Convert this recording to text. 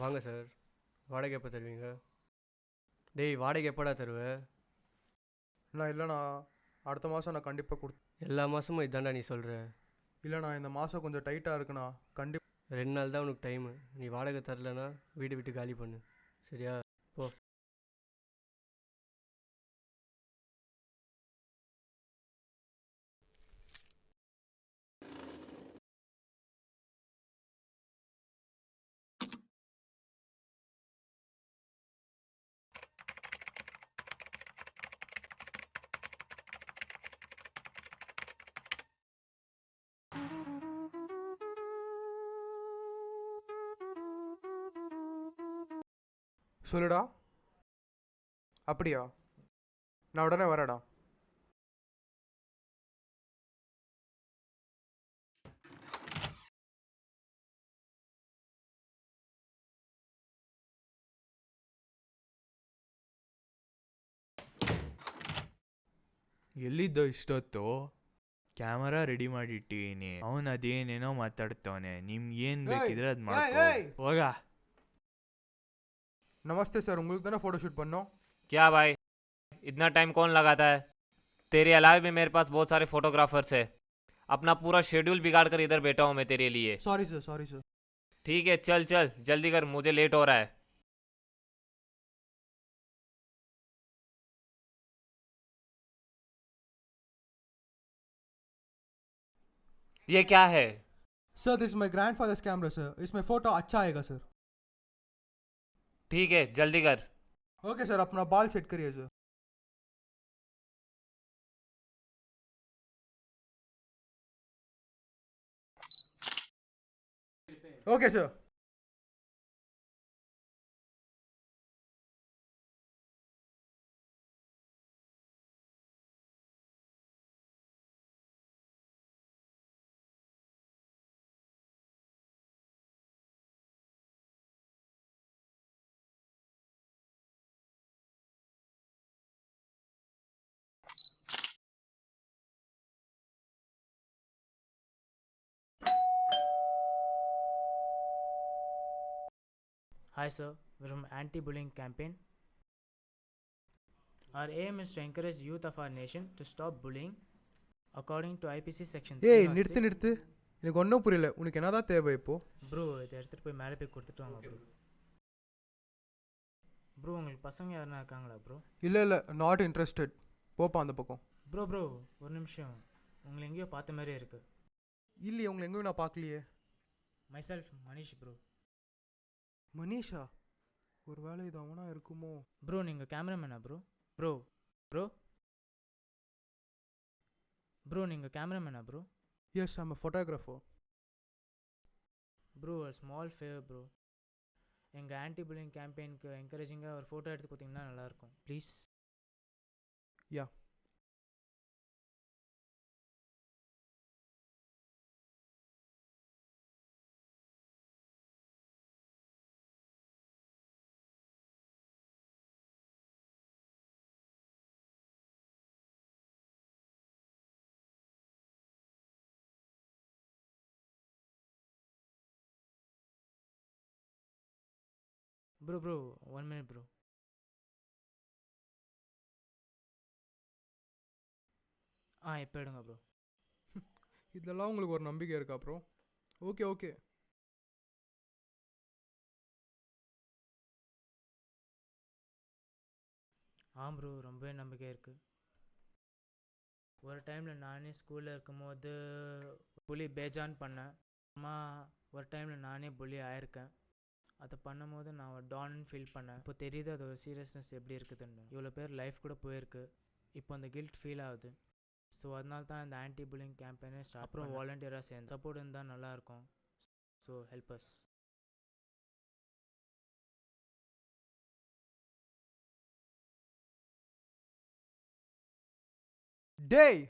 வாங்க சார். வாடகை எப்போ தருவீங்க? டேய், வாடகை எப்போடா தருவ? இல்லைண்ணா, அடுத்த மாதம் நான் கண்டிப்பாக எல்லா மாதமும் இதாண்டா நீ சொல்கிற. இல்லைண்ணா, இந்த மாதம் கொஞ்சம் டைட்டாக இருக்குண்ணா. 2 நாள் தான் உனக்கு டைமு. நீ வாடகை தரலனா வீடு விட்டு காலி பண்ணு, சரியா? போ. சொல்லுடா. அப்படியா? நான் உடனே வரேடா. ಎಲ್ಲಿದ್ದೋ ಇಷ್ಟೊತ್ತು? ಕ್ಯಾಮರಾ ರೆಡಿ ಮಾಡಿಟ್ಟಿದ್ದೀನಿ. ಅವನು ಅದೇನೇನೋ ಮಾತಾಡ್ತವನೆ. ನಿಮ್ಗೆ ಏನು ಬೇಕಿದ್ರೆ ಅದು ಮಾಡ್ಕೋ. ಹೋಗ. नमस्ते सर, உங்களுக்கு தானே फोटो शूट பண்ணோம். क्या भाई, इतना टाइम कौन लगाता है? तेरे अलावा भी मेरे पास बहुत सारे फोटोग्राफर्स है. अपना पूरा शेड्यूल बिगाड़ कर इधर बैठा हूँ मैं तेरे लिए. Sorry sir. ठीक है, चल चल जल्दी कर, मुझे लेट हो रहा है. ये क्या है? Sir, this my grandfathers camera sir. इसमें फोटो अच्छा आएगा सर. ठीक है, जल्दी कर. ओके सर, अपना बाल सेट करिए sir. Okay sir. Hi sir, we're from anti-bullying campaign. Our aim is to encourage youth of our nation to stop bullying according to IPC section 306. ஏய், நிறுத்து. எனக்கு ஒன்றும் புரியல. உனக்கு என்னதான் தேவை இப்போ? ப்ரோ, இதை எடுத்துகிட்டு போய் மேலே போய் கொடுத்துட்டு வாங்க ப்ரோ. ப்ரோ, உங்களுக்கு பசங்க யாருன்னா இருக்காங்களா ப்ரோ? இல்லை, நாட் இன்ட்ரெஸ்டட். போப்பா அந்த பக்கம். ப்ரோ ஒரு நிமிஷம், உங்களை எங்கேயோ பார்த்த மாதிரியே இருக்கு. இல்லையே, உங்களை எங்கேயும் நான் பார்க்கலையே. Myself Manish bro. மனிஷா? ஒரு வேளை இது அவனா இருக்குமோ? ப்ரோ, நீங்கள் கேமராமேனா ப்ரோ? ப்ரோ நீங்கள் கேமராமேனா bro? Yes, I'm a photographer. Bro, ஒரு ஸ்மால் ஃபேவர் ப்ரோ. எங்கள் ஆன்டி புல்லிங் கேம்பெயினுக்கு என்கரேஜிங்காக ஒரு ஃபோட்டோ எடுத்து கொடுத்தீங்கன்னா நல்லாயிருக்கும் please. Yeah. Bro 1 minute bro. இப்போ எடுங்க ப்ரோ. இதெல்லாம் உங்களுக்கு ஒரு நம்பிக்கை இருக்கா ப்ரோ? ஓகே. ப்ரோ, ரொம்பவே நம்பிக்கை இருக்குது. ஒரு டைமில் நானே ஸ்கூலில் இருக்கும்போது புலி பேஜான் பண்ணேன். அம்மா, ஒரு டைமில் நானே புலி ஆயிருக்கேன். அதை பண்ணும்போது நான் ஒரு டான்னு ஃபீல் பண்ணேன். இப்போ தெரியுது அது ஒரு சீரியஸ்னஸ் எப்படி இருக்குதுன்னு. இவ்வளோ பேர் லைஃப் கூட போயிருக்கு. இப்போ அந்த கில்ட் ஃபீல் ஆகுது. ஸோ அதனால தான் இந்த ஆன்டி புல்லிங் கேம்பெயினே ஸ்டார்ட். அப்புறம் வாலண்டியராக சேர்ந்து சப்போர்ட் இருந்தால் நல்லாயிருக்கும். So help us. டேய்,